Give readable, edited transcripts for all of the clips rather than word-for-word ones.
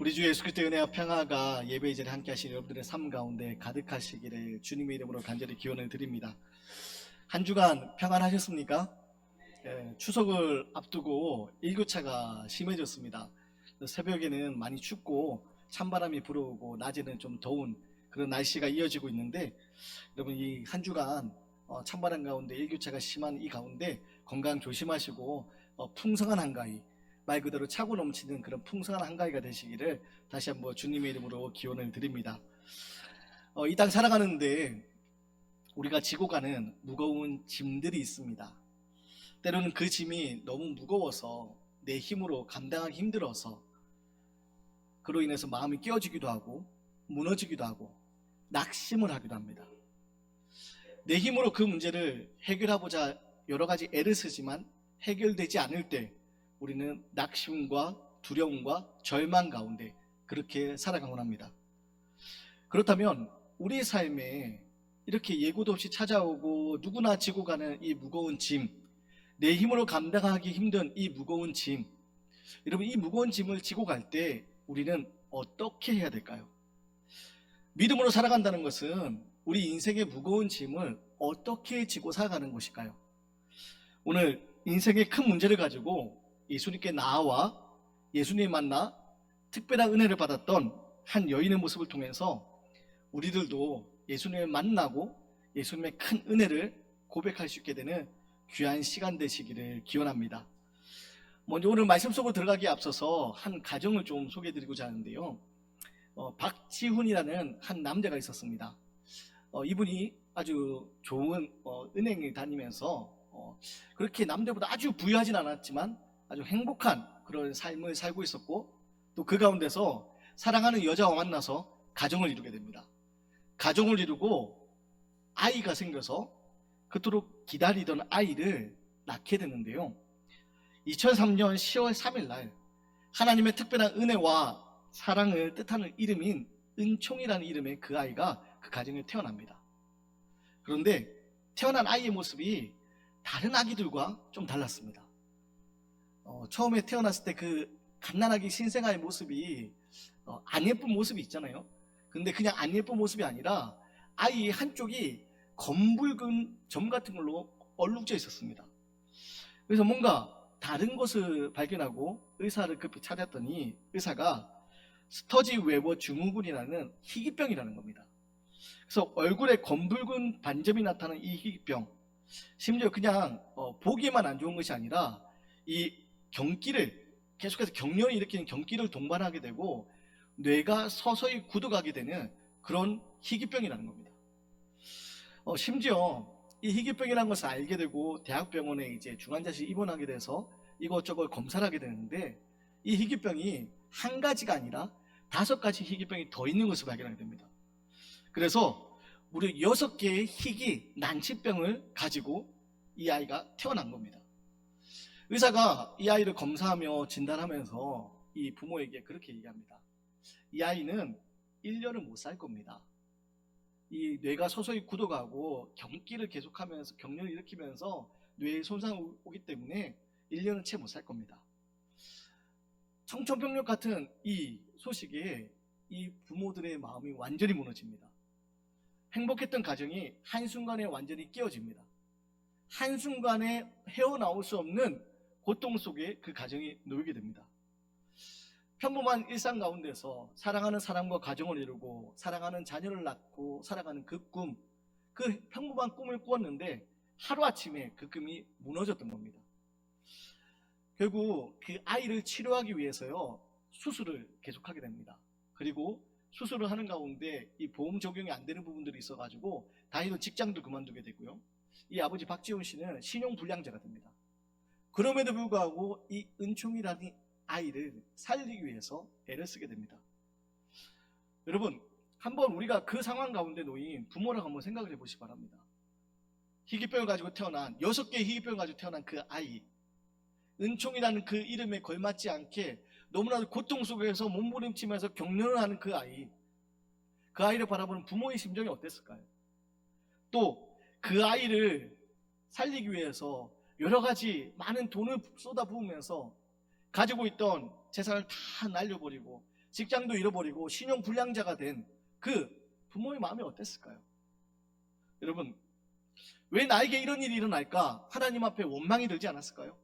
우리 주 예수 그리스도의 은혜와 평화가 예배 이전에 함께 하신 여러분들의 삶 가운데 가득하시기를 주님의 이름으로 간절히 기원을 드립니다. 한 주간 평안하셨습니까? 추석을 앞두고 일교차가 심해졌습니다. 새벽에는 많이 춥고 찬바람이 불어오고 낮에는 좀 더운 그런 날씨가 이어지고 있는데, 여러분 이 한 주간 찬바람 가운데 일교차가 심한 이 가운데 건강 조심하시고 풍성한 한가위, 말 그대로 차고 넘치는 그런 풍성한 한가위가 되시기를 다시 한번 주님의 이름으로 기원을 드립니다. 이 땅 살아가는데 우리가 지고 가는 무거운 짐들이 있습니다. 때로는 그 짐이 너무 무거워서 내 힘으로 감당하기 힘들어서 그로 인해서 마음이 깨어지기도 하고 무너지기도 하고 낙심을 하기도 합니다. 내 힘으로 그 문제를 해결하고자 여러 가지 애를 쓰지만 해결되지 않을 때 우리는 낙심과 두려움과 절망 가운데 그렇게 살아가곤 합니다. 그렇다면 우리의 삶에 이렇게 예고도 없이 찾아오고 누구나 지고 가는 이 무거운 짐, 내 힘으로 감당하기 힘든 이 무거운 짐, 여러분 이 무거운 짐을 지고 갈 때 우리는 어떻게 해야 될까요? 믿음으로 살아간다는 것은 우리 인생의 무거운 짐을 어떻게 지고 살아가는 것일까요? 오늘 인생의 큰 문제를 가지고 예수님께 나와 예수님 만나 특별한 은혜를 받았던 한 여인의 모습을 통해서 우리들도 예수님을 만나고 예수님의 큰 은혜를 고백할 수 있게 되는 귀한 시간 되시기를 기원합니다. 먼저 오늘 말씀 속으로 들어가기에 앞서서 한 가정을 좀 소개해드리고자 하는데요. 박지훈이라는 한 남자가 있었습니다. 이분이 아주 좋은 은행을 다니면서 그렇게 남들보다 아주 부유하진 않았지만 아주 행복한 그런 삶을 살고 있었고, 또 그 가운데서 사랑하는 여자와 만나서 가정을 이루게 됩니다. 가정을 이루고 아이가 생겨서 그토록 기다리던 아이를 낳게 되는데요. 2003년 10월 3일 날 하나님의 특별한 은혜와 사랑을 뜻하는 이름인 은총이라는 이름의 그 아이가 그 가정에 태어납니다. 그런데 태어난 아이의 모습이 다른 아기들과 좀 달랐습니다. 처음에 태어났을 때 그 갓난아기 신생아의 모습이 안 예쁜 모습이 있잖아요. 근데 그냥 안 예쁜 모습이 아니라 아이의 한쪽이 검붉은 점 같은 걸로 얼룩져 있었습니다. 그래서 뭔가 다른 것을 발견하고 의사를 급히 찾았더니 의사가 스터지 웨버 증후군이라는 희귀병이라는 겁니다. 그래서 얼굴에 검붉은 반점이 나타나는 이 희귀병, 심지어 그냥 보기에만 안 좋은 것이 아니라 이 경기를 계속해서 경련을 일으키는 경기를 동반하게 되고 뇌가 서서히 굳어가게 되는 그런 희귀병이라는 겁니다. 심지어 이 희귀병이라는 것을 알게 되고 대학병원에 이제 중환자실 입원하게 돼서 이것저것 검사를 하게 되는데, 이 희귀병이 한 가지가 아니라 5가지 희귀병이 더 있는 것을 발견하게 됩니다. 그래서 무려 6개의 희귀 난치병을 가지고 이 아이가 태어난 겁니다. 의사가 이 아이를 검사하며 진단하면서 이 부모에게 그렇게 얘기합니다. 이 아이는 1년을 못 살 겁니다. 이 뇌가 서서히 굳어가고 경기를 계속하면서 경련을 일으키면서 뇌에 손상이 오기 때문에 1년은 채 못 살 겁니다. 청천벽력 같은 이 소식에 이 부모들의 마음이 완전히 무너집니다. 행복했던 가정이 한순간에 완전히 깨어집니다. 한순간에 헤어나올 수 없는 고통 속에 그 가정이 놓이게 됩니다. 평범한 일상 가운데서 사랑하는 사람과 가정을 이루고 사랑하는 자녀를 낳고 살아가는 그 꿈, 그 평범한 꿈을 꾸었는데 하루아침에 그 꿈이 무너졌던 겁니다. 결국 그 아이를 치료하기 위해서요 수술을 계속하게 됩니다. 그리고 수술을 하는 가운데 이 보험 적용이 안 되는 부분들이 있어가지고 다니던 직장도 그만두게 되고요. 이 아버지 박지훈 씨는 신용불량자가 됩니다. 그럼에도 불구하고 이 은총이라는 아이를 살리기 위해서 애를 쓰게 됩니다. 여러분, 한번 우리가 그 상황 가운데 놓인 부모를 한번 생각을 해보시기 바랍니다. 희귀병을 가지고 태어난 6개의 희귀병을 가지고 태어난 그 아이, 은총이라는 그 이름에 걸맞지 않게 너무나도 고통 속에서 몸부림치면서 경련을 하는 그 아이, 그 아이를 바라보는 부모의 심정이 어땠을까요? 또 그 아이를 살리기 위해서 여러 가지 많은 돈을 쏟아부으면서 가지고 있던 재산을 다 날려버리고 직장도 잃어버리고 신용 불량자가 된 그 부모의 마음이 어땠을까요? 여러분, 왜 나에게 이런 일이 일어날까? 하나님 앞에 원망이 들지 않았을까요?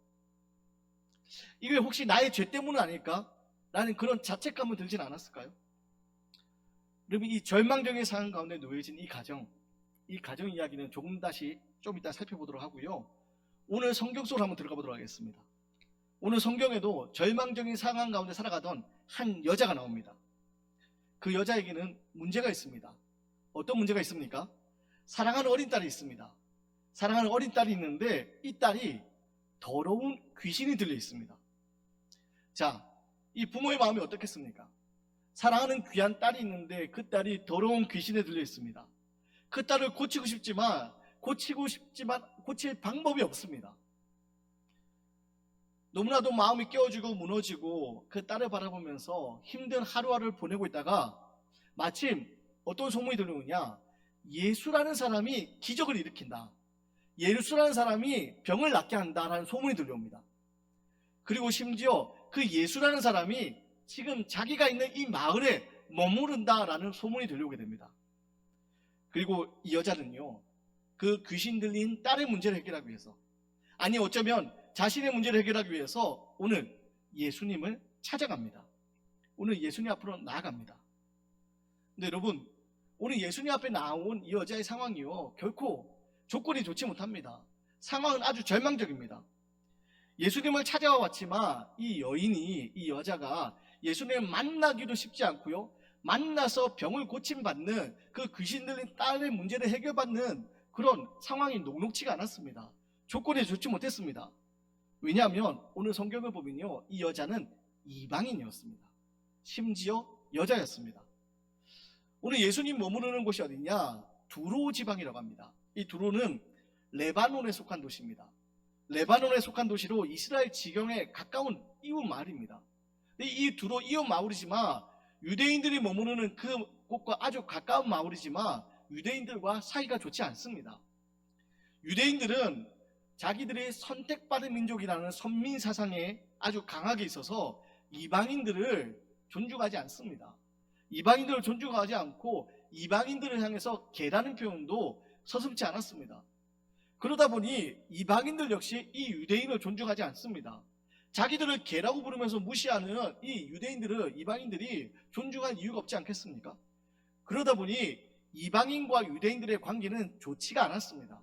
이게 혹시 나의 죄 때문은 아닐까? 라는 그런 자책감을 들진 않았을까요? 여러분, 이 절망적인 상황 가운데 놓여진 이 가정 이야기는 좀 이따 살펴보도록 하고요. 오늘 성경 속으로 한번 들어가 보도록 하겠습니다. 오늘 성경에도 절망적인 상황 가운데 살아가던 한 여자가 나옵니다. 그 여자에게는 문제가 있습니다. 어떤 문제가 있습니까? 사랑하는 어린 딸이 있습니다. 사랑하는 어린 딸이 있는데 이 딸이 더러운 귀신이 들려 있습니다. 자, 이 부모의 마음이 어떻겠습니까? 사랑하는 귀한 딸이 있는데 그 딸이 더러운 귀신에 들려 있습니다. 그 딸을 고치고 싶지만 고칠 방법이 없습니다. 너무나도 마음이 깨어지고 무너지고 그 딸을 바라보면서 힘든 하루하루를 보내고 있다가 마침 어떤 소문이 들려오냐, 예수라는 사람이 기적을 일으킨다, 예수라는 사람이 병을 낫게 한다라는 소문이 들려옵니다. 그리고 심지어 그 예수라는 사람이 지금 자기가 있는 이 마을에 머무른다라는 소문이 들려오게 됩니다. 그리고 이 여자는요, 그 귀신 들린 딸의 문제를 해결하기 위해서, 아니 어쩌면 자신의 문제를 해결하기 위해서 오늘 예수님을 찾아갑니다. 오늘 예수님 앞으로 나아갑니다. 근데 여러분, 오늘 예수님 앞에 나온 이 여자의 상황이요, 결코 조건이 좋지 못합니다. 상황은 아주 절망적입니다. 예수님을 찾아와 왔지만 이 여자가 예수님을 만나기도 쉽지 않고요, 만나서 병을 고침받는 그 귀신 들린 딸의 문제를 해결받는 그런 상황이 녹록치가 않았습니다. 조건이 좋지 못했습니다. 왜냐하면 오늘 성경을 보면요, 이 여자는 이방인이었습니다. 심지어 여자였습니다. 오늘 예수님 머무르는 곳이 어디냐? 두로 지방이라고 합니다. 이 두로는 레바논에 속한 도시입니다. 레바논에 속한 도시로 이스라엘 지경에 가까운 이웃 마을입니다. 이 두로 이웃 마을이지만 유대인들이 머무르는 그 곳과 아주 가까운 마을이지만 유대인들과 사이가 좋지 않습니다. 유대인들은 자기들이 선택받은 민족이라는 선민 사상에 아주 강하게 있어서 이방인들을 존중하지 않습니다. 이방인들을 존중하지 않고 이방인들을 향해서 개라는 표현도 서슴지 않았습니다. 그러다 보니 이방인들 역시 이 유대인을 존중하지 않습니다. 자기들을 개라고 부르면서 무시하는 이 이방인들이 존중할 이유가 없지 않겠습니까? 그러다 보니 이방인과 유대인들의 관계는 좋지가 않았습니다.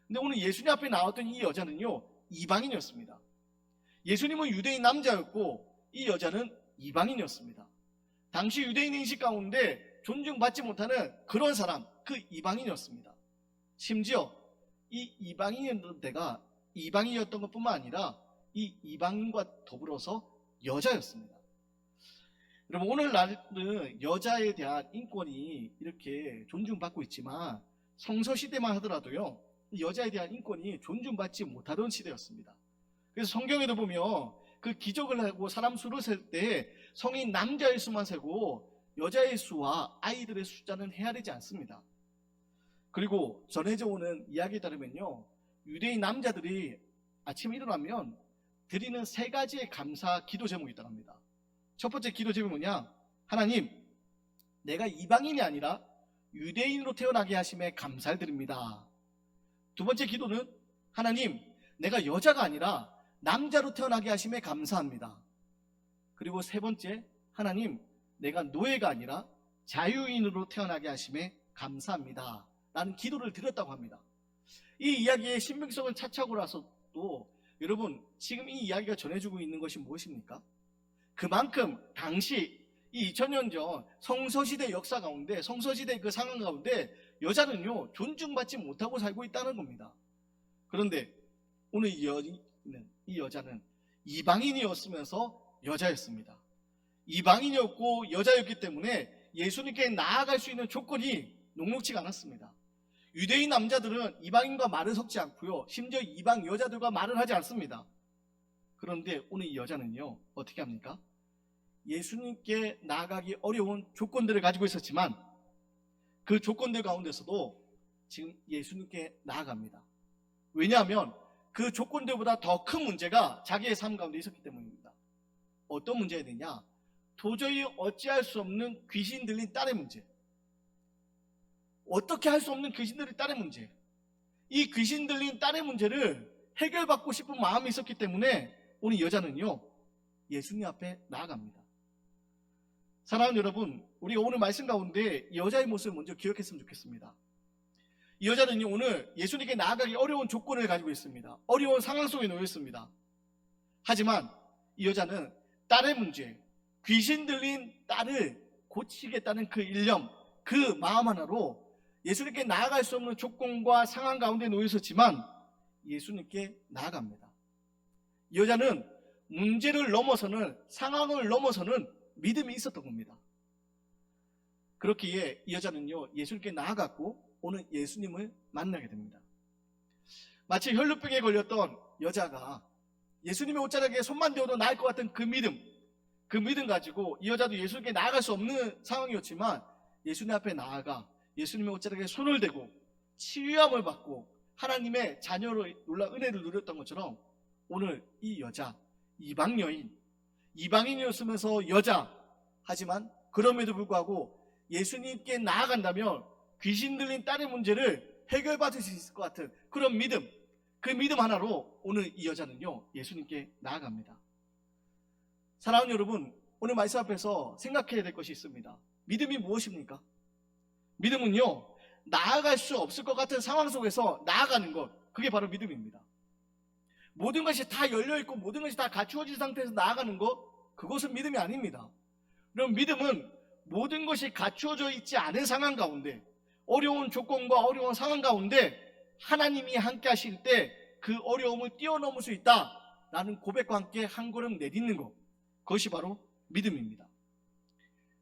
근데 오늘 예수님 앞에 나왔던 이 여자는요, 이방인이었습니다. 예수님은 유대인 남자였고 이 여자는 이방인이었습니다. 당시 유대인 인식 가운데 존중받지 못하는 그런 사람, 그 이방인이었습니다. 심지어 이 이방인이었던 것뿐만 아니라 이 이방인과 더불어서 여자였습니다. 여러분, 오늘날은 여자에 대한 인권이 이렇게 존중받고 있지만 성서시대만 하더라도요, 여자에 대한 인권이 존중받지 못하던 시대였습니다. 그래서 성경에도 보면 그 기적을 하고 사람 수를 셀 때 성인 남자의 수만 세고 여자의 수와 아이들의 숫자는 헤아리지 않습니다. 그리고 전해져 오는 이야기에 따르면요, 유대인 남자들이 아침에 일어나면 드리는 3가지의 감사 기도 제목이 있다고 합니다. 첫 번째 기도 제목이 뭐냐? 하나님, 내가 이방인이 아니라 유대인으로 태어나게 하심에 감사를 드립니다. 두 번째 기도는 하나님, 내가 여자가 아니라 남자로 태어나게 하심에 감사합니다. 그리고 세 번째, 하나님, 내가 노예가 아니라 자유인으로 태어나게 하심에 감사합니다. 라는 기도를 드렸다고 합니다. 이 이야기의 신빙성을 차치하고나서도 여러분, 지금 이 이야기가 전해주고 있는 것이 무엇입니까? 그만큼 당시 이 2000년 전 성서시대 역사 가운데, 성서시대 그 상황 가운데 여자는요, 존중받지 못하고 살고 있다는 겁니다. 그런데 오늘 이 여자는 이방인이었으면서 여자였습니다. 이방인이었고 여자였기 때문에 예수님께 나아갈 수 있는 조건이 녹록지가 않았습니다. 유대인 남자들은 이방인과 말을 섞지 않고요, 심지어 이방 여자들과 말을 하지 않습니다. 그런데 오늘 이 여자는요, 어떻게 합니까? 예수님께 나아가기 어려운 조건들을 가지고 있었지만 그 조건들 가운데서도 지금 예수님께 나아갑니다. 왜냐하면 그 조건들보다 더 큰 문제가 자기의 삶 가운데 있었기 때문입니다. 어떤 문제가 되냐? 도저히 어찌할 수 없는 귀신 들린 딸의 문제, 어떻게 할 수 없는 귀신 들린 딸의 문제, 이 귀신 들린 딸의 문제를 해결받고 싶은 마음이 있었기 때문에 오늘 여자는요 예수님 앞에 나아갑니다. 사랑하는 여러분, 우리가 오늘 말씀 가운데 여자의 모습을 먼저 기억했으면 좋겠습니다. 이 여자는요 오늘 예수님께 나아가기 어려운 조건을 가지고 있습니다. 어려운 상황 속에 놓여 있습니다. 하지만 이 여자는 딸의 문제, 귀신 들린 딸을 고치겠다는 그 일념, 그 마음 하나로 예수님께 나아갈 수 없는 조건과 상황 가운데 놓여 있었지만 예수님께 나아갑니다. 이 여자는 문제를 넘어서는, 상황을 넘어서는 믿음이 있었던 겁니다. 그렇기에 이 여자는요 예수님께 나아갔고 오늘 예수님을 만나게 됩니다. 마치 혈루병에 걸렸던 여자가 예수님의 옷자락에 손만 대어도 나을 것 같은 그 믿음 가지고 이 여자도 예수님께 나아갈 수 없는 상황이었지만 예수님 앞에 나아가 예수님의 옷자락에 손을 대고 치유함을 받고 하나님의 자녀로 놀라운 은혜를 누렸던 것처럼 오늘 이 여자, 이방 여인, 이방인이었으면서 여자, 하지만 그럼에도 불구하고 예수님께 나아간다면 귀신 들린 딸의 문제를 해결받을 수 있을 것 같은 그런 믿음, 그 믿음 하나로 오늘 이 여자는요 예수님께 나아갑니다. 사랑하는 여러분, 오늘 말씀 앞에서 생각해야 될 것이 있습니다. 믿음이 무엇입니까? 믿음은요 나아갈 수 없을 것 같은 상황 속에서 나아가는 것, 그게 바로 믿음입니다. 모든 것이 다 열려있고 모든 것이 다 갖추어진 상태에서 나아가는 것, 그것은 믿음이 아닙니다. 그럼 믿음은 모든 것이 갖추어져 있지 않은 상황 가운데, 어려운 조건과 어려운 상황 가운데 하나님이 함께 하실 때 그 어려움을 뛰어넘을 수 있다라는 고백과 함께 한 걸음 내딛는 것, 그것이 바로 믿음입니다.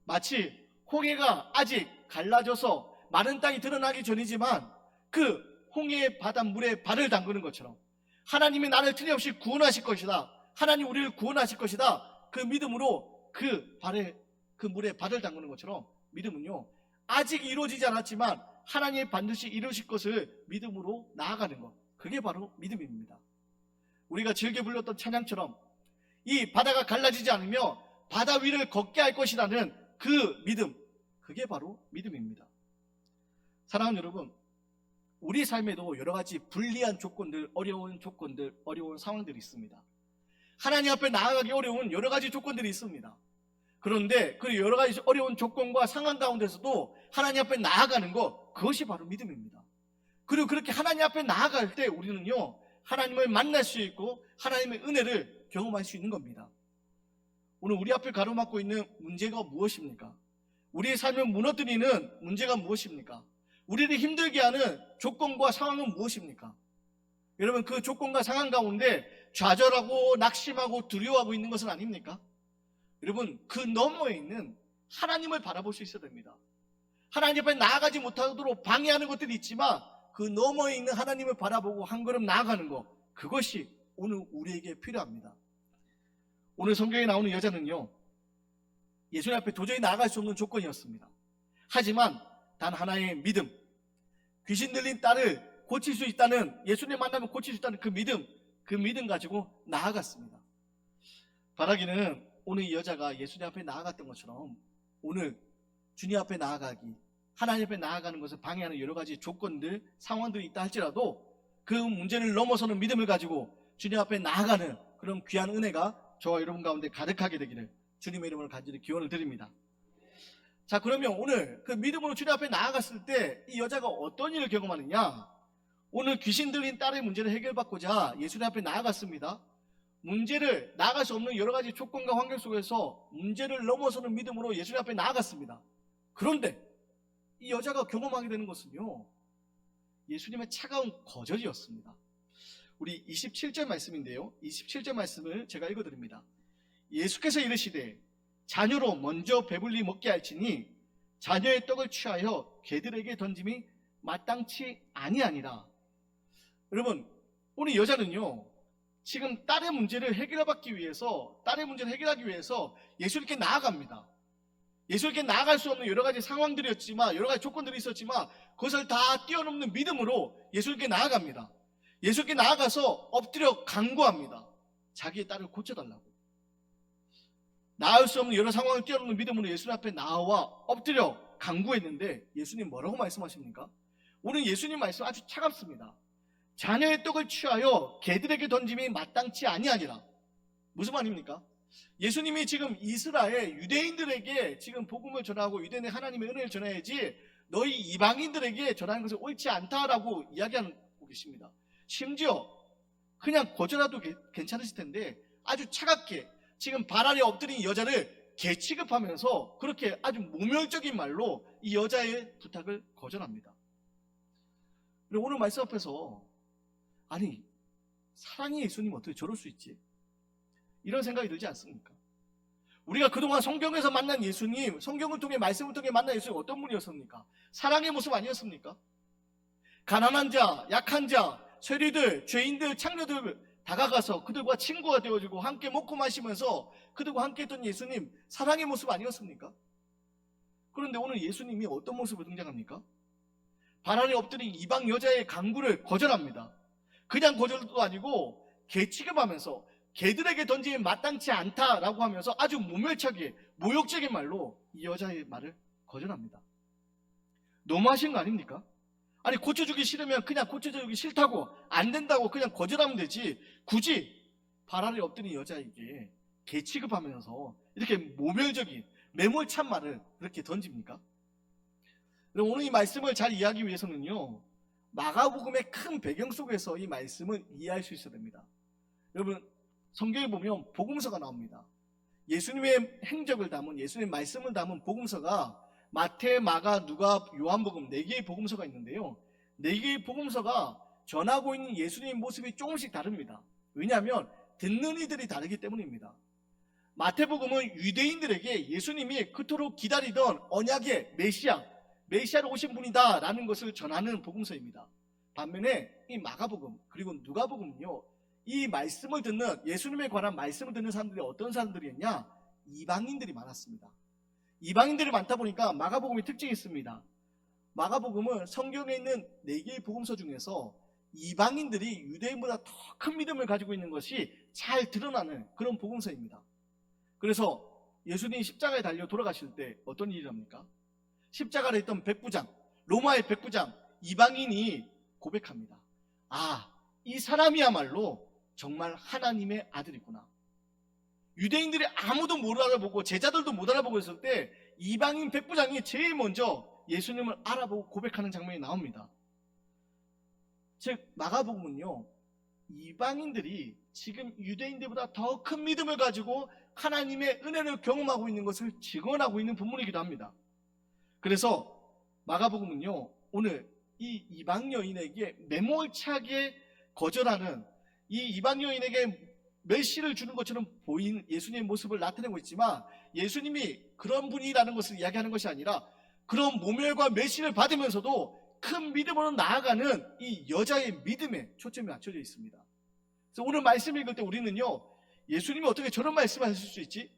마치 홍해가 아직 갈라져서 마른 땅이 드러나기 전이지만 그 홍해의 바닷물에 발을 담그는 것처럼 하나님이 나를 틀림없이 구원하실 것이다, 하나님 우리를 구원하실 것이다, 그 믿음으로 그 물에 발을 담그는 것처럼 믿음은요 아직 이루어지지 않았지만 하나님이 반드시 이루실 것을 믿음으로 나아가는 것, 그게 바로 믿음입니다. 우리가 즐겨 불렀던 찬양처럼 이 바다가 갈라지지 않으며 바다 위를 걷게 할 것이라는 그 믿음, 그게 바로 믿음입니다. 사랑하는 여러분, 우리 삶에도 여러 가지 불리한 조건들, 어려운 상황들이 있습니다. 하나님 앞에 나아가기 어려운 여러 가지 조건들이 있습니다. 그런데 그 여러 가지 어려운 조건과 상황 가운데서도 하나님 앞에 나아가는 것, 그것이 바로 믿음입니다. 그리고 그렇게 하나님 앞에 나아갈 때 우리는요 하나님을 만날 수 있고 하나님의 은혜를 경험할 수 있는 겁니다. 오늘 우리 앞을 가로막고 있는 문제가 무엇입니까? 우리의 삶을 무너뜨리는 문제가 무엇입니까? 우리를 힘들게 하는 조건과 상황은 무엇입니까? 여러분, 그 조건과 상황 가운데 좌절하고 낙심하고 두려워하고 있는 것은 아닙니까? 여러분, 그 너머에 있는 하나님을 바라볼 수 있어야 됩니다. 하나님 앞에 나아가지 못하도록 방해하는 것들이 있지만 그 너머에 있는 하나님을 바라보고 한 걸음 나아가는 것, 그것이 오늘 우리에게 필요합니다. 오늘 성경에 나오는 여자는요 예수님 앞에 도저히 나아갈 수 없는 조건이었습니다. 하지만 단 하나의 믿음, 귀신 들린 딸을 고칠 수 있다는, 예수님 만나면 고칠 수 있다는 그 믿음 가지고 나아갔습니다. 바라기는 오늘 이 여자가 예수님 앞에 나아갔던 것처럼 오늘 주님 앞에 나아가기, 하나님 앞에 나아가는 것을 방해하는 여러 가지 조건들, 상황들이 있다 할지라도 그 문제를 넘어서는 믿음을 가지고 주님 앞에 나아가는 그런 귀한 은혜가 저와 여러분 가운데 가득하게 되기를 주님의 이름으로 간절히 기원을 드립니다. 자, 그러면 오늘 그 믿음으로 주님 앞에 나아갔을 때 이 여자가 어떤 일을 경험하느냐? 오늘 귀신 들린 딸의 문제를 해결받고자 예수님 앞에 나아갔습니다. 문제를 나아갈 수 없는 여러 가지 조건과 환경 속에서 문제를 넘어서는 믿음으로 예수님 앞에 나아갔습니다. 그런데 이 여자가 경험하게 되는 것은요 예수님의 차가운 거절이었습니다. 우리 27절 말씀인데요, 27절 말씀을 제가 읽어드립니다. 예수께서 이르시되 자녀로 먼저 배불리 먹게 할지니 자녀의 떡을 취하여 개들에게 던짐이 마땅치 아니하니라. 여러분, 오늘 여자는요 지금 딸의 문제를 해결하기 위해서 예수님께 나아갑니다. 예수님께 나아갈 수 없는 여러 가지 상황들이었지만, 여러 가지 조건들이 있었지만 그것을 다 뛰어넘는 믿음으로 예수님께 나아갑니다. 예수님께 나아가서 엎드려 간구합니다. 자기의 딸을 고쳐달라고. 나을 수 없는 여러 상황을 뛰어넘는 믿음으로 예수님 앞에 나와 엎드려 간구했는데 예수님 뭐라고 말씀하십니까? 오늘 예수님 말씀 아주 차갑습니다. 자녀의 떡을 취하여 개들에게 던짐이 마땅치 아니하니라. 무슨 말입니까? 예수님이 지금 이스라엘 유대인들에게 지금 복음을 전하고 유대인의 하나님의 은혜를 전해야지 너희 이방인들에게 전하는 것은 옳지 않다라고 이야기하고 계십니다. 심지어 그냥 거절해도 괜찮으실 텐데 아주 차갑게 지금 발 아래 엎드린 여자를 개 취급하면서 그렇게 아주 모멸적인 말로 이 여자의 부탁을 거절합니다. 그리고 오늘 말씀 앞에서 아니 사랑의 예수님 어떻게 저럴 수 있지? 이런 생각이 들지 않습니까? 우리가 그동안 성경에서 만난 예수님, 성경을 통해 말씀을 통해 만난 예수님 어떤 분이었습니까? 사랑의 모습 아니었습니까? 가난한 자, 약한 자, 세리들, 죄인들, 창녀들 다가가서 그들과 친구가 되어주고 함께 먹고 마시면서 그들과 함께 했던 예수님, 사랑의 모습 아니었습니까? 그런데 오늘 예수님이 어떤 모습으로 등장합니까? 발 아래 엎드린 이방 여자의 간구를 거절합니다. 그냥 거절도 아니고 개 취급하면서 개들에게 던짐이 마땅치 않다라고 하면서 아주 모멸차게 모욕적인 말로 이 여자의 말을 거절합니다. 너무하신 거 아닙니까? 아니 고쳐주기 싫으면 그냥 고쳐주기 싫다고 안 된다고 그냥 거절하면 되지 굳이 발 아래 엎드린 여자에게 개 취급하면서 이렇게 모멸적인 매몰찬 말을 그렇게 던집니까? 오늘 이 말씀을 잘 이해하기 위해서는요 마가복음의 큰 배경 속에서 이 말씀을 이해할 수 있어야 됩니다. 여러분 성경에 보면 복음서가 나옵니다. 예수님의 행적을 담은 예수님의 말씀을 담은 복음서가 마태, 마가, 누가, 요한복음 4개의 복음서가 있는데요. 4개의 복음서가 전하고 있는 예수님의 모습이 조금씩 다릅니다. 왜냐하면 듣는 이들이 다르기 때문입니다. 마태복음은 유대인들에게 예수님이 그토록 기다리던 언약의 메시아로 오신 분이다 라는 것을 전하는 복음서입니다. 반면에 이 마가복음 그리고 누가복음은요 이 말씀을 듣는 예수님에 관한 말씀을 듣는 사람들이 어떤 사람들이었냐? 이방인들이 많았습니다. 이방인들이 많다 보니까 마가복음의 특징이 있습니다. 마가복음은 성경에 있는 4개의 복음서 중에서 이방인들이 유대인보다 더 큰 믿음을 가지고 있는 것이 잘 드러나는 그런 복음서입니다. 그래서 예수님이 십자가에 달려 돌아가실 때 어떤 일을 합니까? 십자가를 했던 백부장, 로마의 백부장, 이방인이 고백합니다. 아, 이 사람이야말로 정말 하나님의 아들이구나. 유대인들이 아무도 못 알아보고 제자들도 못 알아보고 있을 때 이방인 백부장이 제일 먼저 예수님을 알아보고 고백하는 장면이 나옵니다. 즉 마가복음은요 이방인들이 지금 유대인들보다 더 큰 믿음을 가지고 하나님의 은혜를 경험하고 있는 것을 증언하고 있는 본문이기도 합니다. 그래서 마가복음은요 오늘 이 이방 여인에게 매몰차게 거절하는 이 이방 여인에게 메시를 주는 것처럼 보인 예수님의 모습을 나타내고 있지만 예수님이 그런 분이라는 것을 이야기하는 것이 아니라 그런 모멸과 메시를 받으면서도 큰 믿음으로 나아가는 이 여자의 믿음에 초점이 맞춰져 있습니다. 그래서 오늘 말씀 읽을 때 우리는요 예수님이 어떻게 저런 말씀을 하실 수 있지?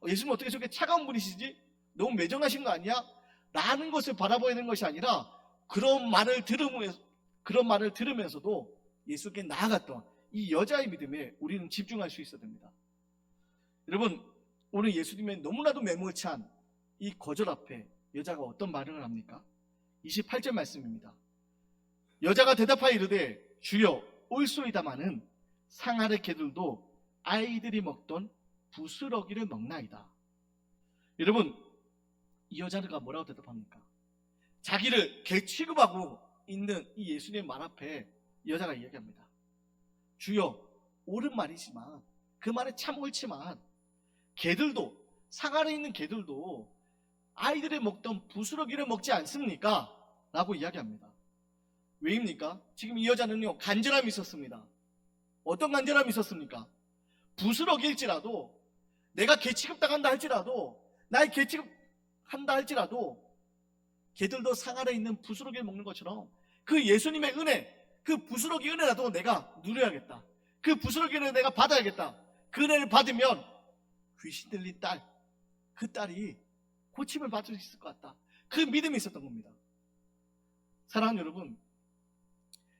예수님이 어떻게 저렇게 차가운 분이시지? 너무 매정하신 거 아니야? 라는 것을 바라봐야 되는 것이 아니라 그런 말을 들으면서도 예수께 나아갔던 이 여자의 믿음에 우리는 집중할 수 있어야 됩니다. 여러분 오늘 예수님의 너무나도 매몰찬 이 거절 앞에 여자가 어떤 반응을 합니까? 28절 말씀입니다. 여자가 대답하여 이르되 주여 올소이다마는 상 아래 개들도 아이들이 먹던 부스러기를 먹나이다. 여러분 이 여자가 뭐라고 대답합니까? 자기를 개 취급하고 있는 이 예수님의 말 앞에 이 여자가 이야기합니다. 주여 옳은 말이지만 그 말이 참 옳지만 개들도 상 아래 있는 개들도 아이들이 먹던 부스러기를 먹지 않습니까? 라고 이야기합니다. 왜입니까? 지금 이 여자는요 간절함이 있었습니다. 어떤 간절함이 있었습니까? 부스러기일지라도 내가 개 취급당한다 할지라도 날 개 취급한다 할지라도 개들도 상 아래 있는 부스러기를 먹는 것처럼 그 예수님의 은혜 그 부스러기 은혜라도 내가 누려야겠다. 그 부스러기 은혜를 내가 받아야겠다. 그 은혜를 받으면 귀신 들린 딸, 그 딸이 고침을 받을 수 있을 것 같다. 그 믿음이 있었던 겁니다. 사랑하는 여러분,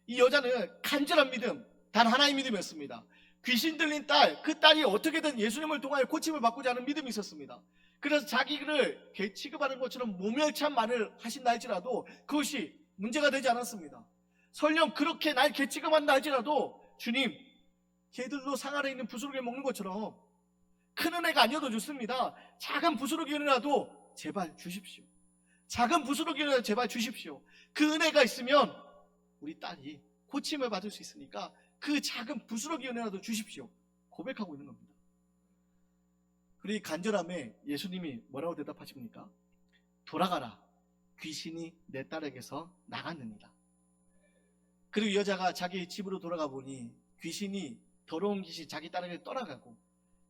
이 여자는 간절한 믿음, 단 하나의 믿음이었습니다. 귀신 들린 딸, 그 딸이 어떻게든 예수님을 통하여 고침을 받고자 하는 믿음이 있었습니다. 그래서 자기를 개 취급하는 것처럼 모멸찬 말을 하신다 할지라도 그것이 문제가 되지 않았습니다. 설령 그렇게 날 개 취급한다 할지라도 주님, 개들도 상 아래 있는 부스러기 먹는 것처럼 큰 은혜가 아니어도 좋습니다. 작은 부스러기 은혜라도 제발 주십시오. 작은 부스러기 은혜라도 제발 주십시오. 그 은혜가 있으면 우리 딸이 고침을 받을 수 있으니까 그 작은 부스러기 은혜라도 주십시오. 고백하고 있는 겁니다. 그리고 이 간절함에 예수님이 뭐라고 대답하십니까? 돌아가라. 귀신이 내 딸에게서 나갔느니라. 그리고 여자가 자기 집으로 돌아가 보니 귀신이, 더러운 귀신이 자기 딸에게 떠나가고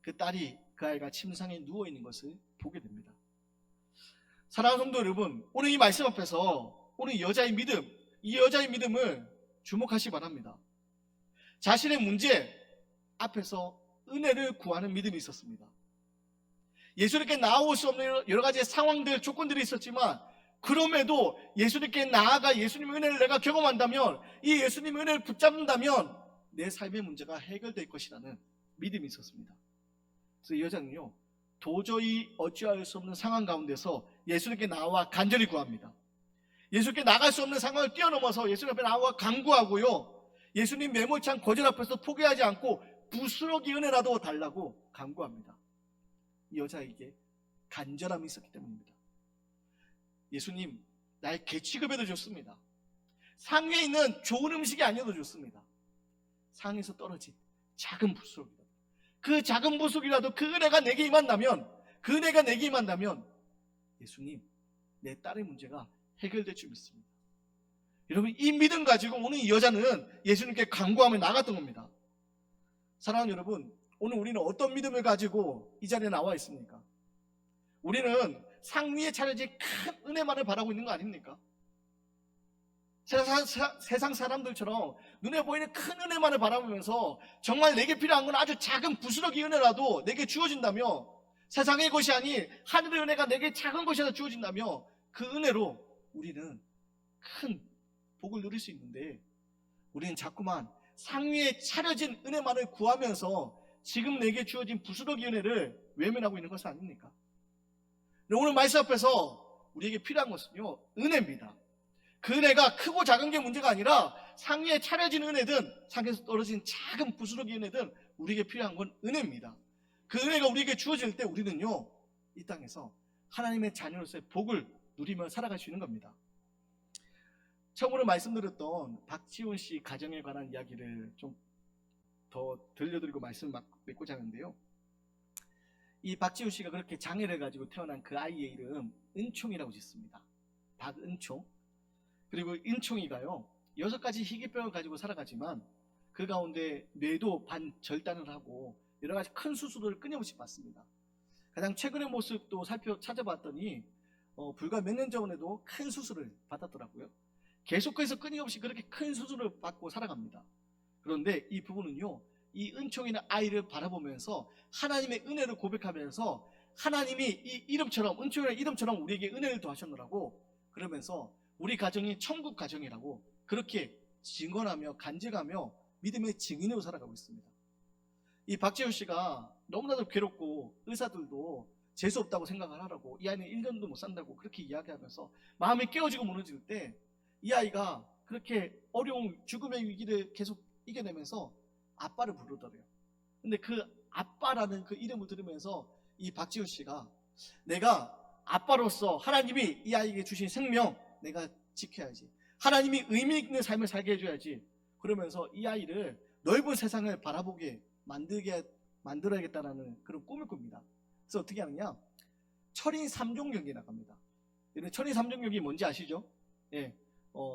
그 딸이, 그 아이가 침상에 누워있는 것을 보게 됩니다. 사랑하는 성도 여러분, 오늘 이 말씀 앞에서 오늘 이 여자의 믿음을 주목하시기 바랍니다. 자신의 문제 앞에서 은혜를 구하는 믿음이 있었습니다. 예수님께 나아올 수 없는 여러 가지 상황들, 조건들이 있었지만 그럼에도 예수님께 나아가 예수님의 은혜를 내가 경험한다면, 이 예수님의 은혜를 붙잡는다면 내 삶의 문제가 해결될 것이라는 믿음이 있었습니다. 그래서 이 여자는요, 도저히 어찌할 수 없는 상황 가운데서 예수님께 나와 간절히 구합니다. 예수님께 나갈 수 없는 상황을 뛰어넘어서 예수님 앞에 나와 간구하고요, 예수님 매몰찬 거절 앞에서 포기하지 않고 부스러기 은혜라도 달라고 간구합니다. 이 여자에게 간절함이 있었기 때문입니다. 예수님, 날 개 취급해도 좋습니다. 상위에 있는 좋은 음식이 아니어도 좋습니다. 상에서 떨어진 작은 부스러기라도, 그 작은 부스러기라도 그 은혜가 내게 임한다면, 그 은혜가 내게 임한다면 예수님, 내 딸의 문제가 해결될 줄 믿습니다. 여러분, 이 믿음 가지고 오늘 이 여자는 예수님께 간구하며 나갔던 겁니다. 사랑하는 여러분, 오늘 우리는 어떤 믿음을 가지고 이 자리에 나와 있습니까? 우리는 상위에 차려진 큰 은혜만을 바라고 있는 거 아닙니까? 세상 사람들처럼 눈에 보이는 큰 은혜만을 바라보면서 정말 내게 필요한 건 아주 작은 부스러기 은혜라도 내게 주어진다며, 세상의 것이 아닌 하늘의 은혜가 내게 작은 것이라도 주어진다며 그 은혜로 우리는 큰 복을 누릴 수 있는데, 우리는 자꾸만 상위에 차려진 은혜만을 구하면서 지금 내게 주어진 부스러기 은혜를 외면하고 있는 것은 아닙니까? 오늘 말씀 앞에서 우리에게 필요한 것은요, 은혜입니다. 그 은혜가 크고 작은 게 문제가 아니라 상위에 차려진 은혜든 상에서 떨어진 작은 부스러기 은혜든 우리에게 필요한 건 은혜입니다. 그 은혜가 우리에게 주어질 때 우리는요, 이 땅에서 하나님의 자녀로서의 복을 누리며 살아갈 수 있는 겁니다. 처음으로 말씀드렸던 박지훈 씨 가정에 관한 이야기를 좀 더 들려드리고 말씀을 맺고자 하는데요, 이 박지훈 씨가 그렇게 장애를 가지고 태어난 그 아이의 이름 은총이라고 짓습니다. 박은총. 그리고 은총이가요, 6가지 희귀병을 가지고 살아가지만 그 가운데 뇌도 반절단을 하고 여러 가지 큰 수술을 끊임없이 받습니다. 가장 최근의 모습도 찾아봤더니 불과 몇 년 전에도 큰 수술을 받았더라고요. 계속해서 끊임없이 그렇게 큰 수술을 받고 살아갑니다. 그런데 이 부분은요, 이 은총이는 아이를 바라보면서 하나님의 은혜를 고백하면서 하나님이 이 이름처럼, 은총이라는 이름처럼 우리에게 은혜를 더하셨노라고 그러면서 우리 가정이 천국 가정이라고 그렇게 증언하며 간증하며 믿음의 증인으로 살아가고 있습니다. 이 박재훈 씨가 너무나도 괴롭고 의사들도 재수없다고 생각을 하라고, 이 아이는 1년도 못 산다고 그렇게 이야기하면서 마음이 깨어지고 무너질 때 이 아이가 그렇게 어려운 죽음의 위기를 계속 이겨내면서 아빠를 부르더래요. 근데 그 아빠라는 그 이름을 들으면서 이 박지훈 씨가 내가 아빠로서 하나님이 이 아이에게 주신 생명 내가 지켜야지, 하나님이 의미 있는 삶을 살게 해줘야지, 그러면서 이 아이를 넓은 세상을 바라보게 만들어야겠다는 그런 꿈을 꿉니다. 그래서 어떻게 하느냐, 철인 3종 경기에 나갑니다. 철인 3종 경기 뭔지 아시죠? 예,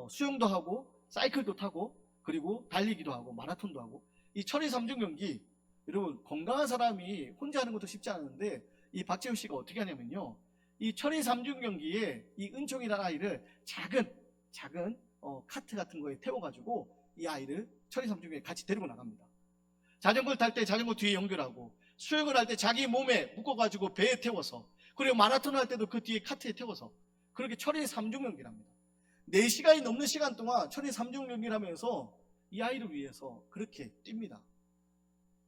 수영도 하고 사이클도 타고 그리고 달리기도 하고 마라톤도 하고, 이 철인 3종 경기, 여러분 건강한 사람이 혼자 하는 것도 쉽지 않은데 이 박재훈 씨가 어떻게 하냐면요, 이 철인 3종 경기에 이 은총이라는 아이를 작은 카트 같은 거에 태워가지고 이 아이를 철인 3종 경기에 같이 데리고 나갑니다. 자전거를 탈 때 자전거 뒤에 연결하고, 수영을 할 때 자기 몸에 묶어가지고 배에 태워서, 그리고 마라톤을 할 때도 그 뒤에 카트에 태워서 그렇게 철인 3종 경기를 합니다. 4시간이 넘는 시간 동안 철인 3종 경기를 하면서 이 아이를 위해서 그렇게 뜁니다.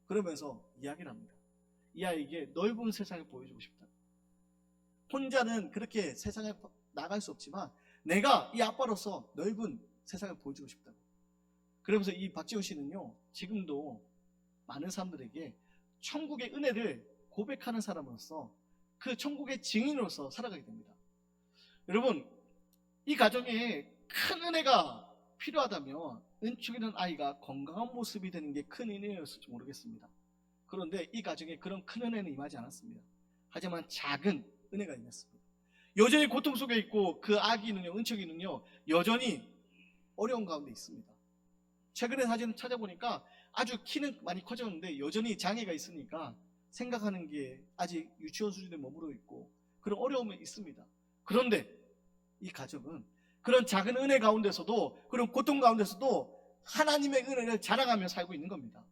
그러면서 이야기를 합니다. 이 아이에게 넓은 세상을 보여주고 싶다. 혼자는 그렇게 세상에 나갈 수 없지만 내가 이 아빠로서 넓은 세상을 보여주고 싶다고. 그러면서 이 박지훈 씨는요, 지금도 많은 사람들에게 천국의 은혜를 고백하는 사람으로서 그 천국의 증인으로서 살아가게 됩니다. 여러분, 이 가정에 큰 은혜가 필요하다면 은축이는 아이가 건강한 모습이 되는 게 큰 은혜였을지 모르겠습니다. 그런데 이 가정에 그런 큰 은혜는 임하지 않았습니다. 하지만 작은 은혜가 임했습니다. 여전히 고통 속에 있고 그 아기는요, 은척이는요, 여전히 어려운 가운데 있습니다. 최근에 사진을 찾아보니까 아주 키는 많이 커졌는데 여전히 장애가 있으니까 생각하는 게 아직 유치원 수준에 머무르고 있고 그런 어려움이 있습니다. 그런데 이 가정은 그런 작은 은혜 가운데서도, 그런 고통 가운데서도 하나님의 은혜를 자랑하며 살고 있는 겁니다.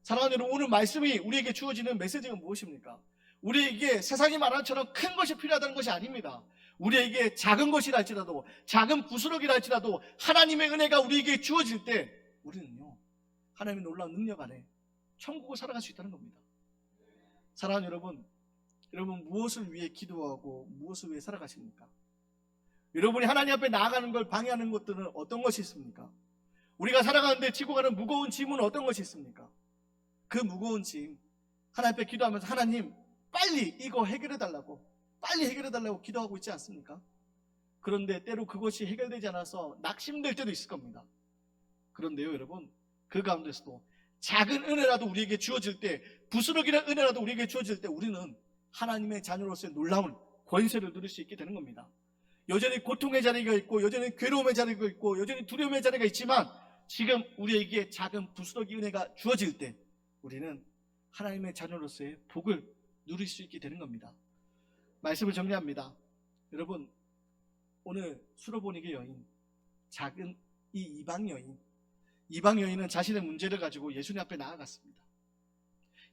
사랑하는 여러분, 오늘 말씀이 우리에게 주어지는 메시지가 무엇입니까? 우리에게 세상이 말하는 것처럼 큰 것이 필요하다는 것이 아닙니다. 우리에게 작은 것이라 할지라도, 작은 부스러기라 할지라도 하나님의 은혜가 우리에게 주어질 때 우리는요, 하나님의 놀라운 능력 안에 천국을 살아갈 수 있다는 겁니다. 사랑하는 여러분, 여러분 무엇을 위해 기도하고 무엇을 위해 살아가십니까? 여러분이 하나님 앞에 나아가는 걸 방해하는 것들은 어떤 것이 있습니까? 우리가 살아가는데 지고 가는 무거운 짐은 어떤 것이 있습니까? 그 무거운 짐, 하나님 앞에 기도하면서 하나님 빨리 이거 해결해달라고, 빨리 해결해달라고 기도하고 있지 않습니까? 그런데 때로 그것이 해결되지 않아서 낙심될 때도 있을 겁니다. 그런데요 여러분, 그 가운데서도 작은 은혜라도 우리에게 주어질 때, 부스러기는 은혜라도 우리에게 주어질 때 우리는 하나님의 자녀로서의 놀라운 권세를 누릴 수 있게 되는 겁니다. 여전히 고통의 자리가 있고 여전히 괴로움의 자리가 있고 여전히 두려움의 자리가 있지만 지금 우리에게 작은 부스러기 은혜가 주어질 때 우리는 하나님의 자녀로서의 복을 누릴 수 있게 되는 겁니다. 말씀을 정리합니다. 여러분, 오늘 수로보니게 여인, 작은 이 이방 여인은 자신의 문제를 가지고 예수님 앞에 나아갔습니다.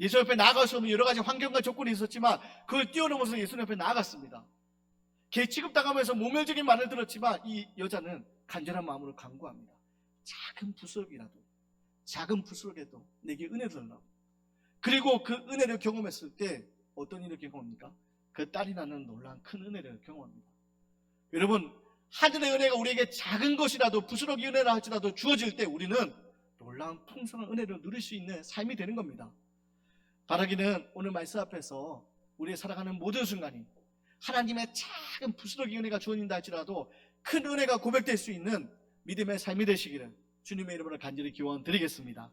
예수님 앞에 나아갈 수 없는 여러 가지 환경과 조건이 있었지만 그걸 뛰어넘어서 예수님 앞에 나아갔습니다. 개 취급당하면서 모멸적인 말을 들었지만 이 여자는 간절한 마음으로 간구합니다. 작은 부스럭이라도 내게 은혜를 달라고. 그리고 그 은혜를 경험했을 때 어떤 일을 경험합니까? 그 딸이 낳는 놀라운 큰 은혜를 경험합니다. 여러분, 하늘의 은혜가 우리에게 작은 것이라도 부스러기 은혜라 할지라도 주어질 때 우리는 놀라운 풍성한 은혜를 누릴 수 있는 삶이 되는 겁니다. 바라기는 오늘 말씀 앞에서 우리의 살아가는 모든 순간이 하나님의 작은 부스러기 은혜가 주어진다 할지라도 큰 은혜가 고백될 수 있는 믿음의 삶이 되시기를 주님의 이름으로 간절히 기원 드리겠습니다.